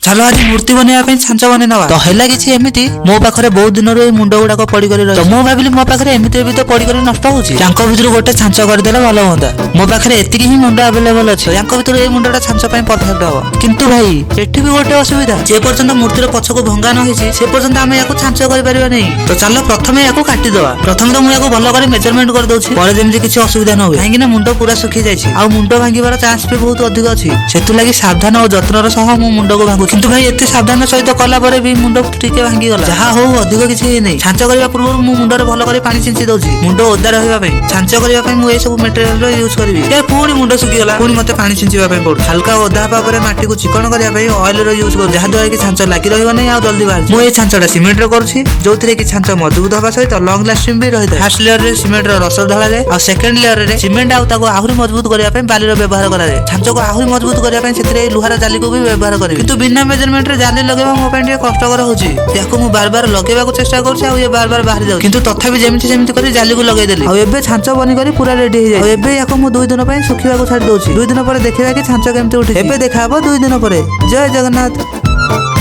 चलो आज मूर्ति बनवा छांच बने नवा तो है कि एमती मो पाखे बहुत दिन मुंड गुड़ाक पड़ी तो मु भाविली मो पाखे एमती भी तो पड़ी नष्ट होकर भर गोटे छांच करदे भल हाँ मो पाखे एति ही मुंड आवेलेबल अच्छे भर ये मुंडा छांच परफेक्ट हम किंतु भाई एठी भी गोटे असुविधा जे पर्यंत मूर्तिर पछक भंगा न से पर्यंत आम या छांच कर नहीं। तो चलो प्रथम या काटिदवा प्रथम तो मुझे भल कर मेजरमेंट कर दूसरी पर जमी किसी असुविधा न हुए कहीं मुंड पूरा सुखी जाए मुंड भांगार चांस भी बहुत अधिक अच्छी से सावधान और जत्नर सह मो मुंड को भांगू किंतु भाई एते सावधान सहित कला पर भी मुंड टिके भांगी गला जहाँ हो अधिक किसी नहीं छांच करने पूर्व मु मुंडे भल कर पानी छिंची दूसरी मुंड ओदा रहा छांच करने मुझे सब मेटेरियल यूज करी पुणी मुंड सुखीगला पुणी मत पानी छिंचा पड़े हल्का ओदा हवा माटी को चिकन करने ऑयल यूज कर जहाद्वारा कि छांच लगी रही जल्दी बाहर मुझे छांचटा सिमेंट करुच्ची जो कि छांच मजबूत हवा सहित लंग लास्टिंग भी रही है। फास्ट लेयर रे सिमेंट रस ढला जाए और सेकंड लेयर रे सिमेंट आहरी मजबूत करने बाली व्यवहार कराए छांच को आहरी मजबूत करने लुहार जाली को भी व्यवहार करें किंतु बिना मेजरमेंट रे जाली लगेबा मो पे कष्टकर होची मु बार बार लगेबा चेष्टा कर बार बार बाहर जाऊ किंतु तथापि जेमिति जेमिति कर जाली को लगेदेली और एबे छांच बनी कर पूरा रेडी हो जाए एबे याको मु 2 दिन पे सुखिबा को छाड़ दोची 2 दिन पर देखिबा कि छांच केमति उठी एबे देखाबो 2 दिन पर। जय जगन्नाथ।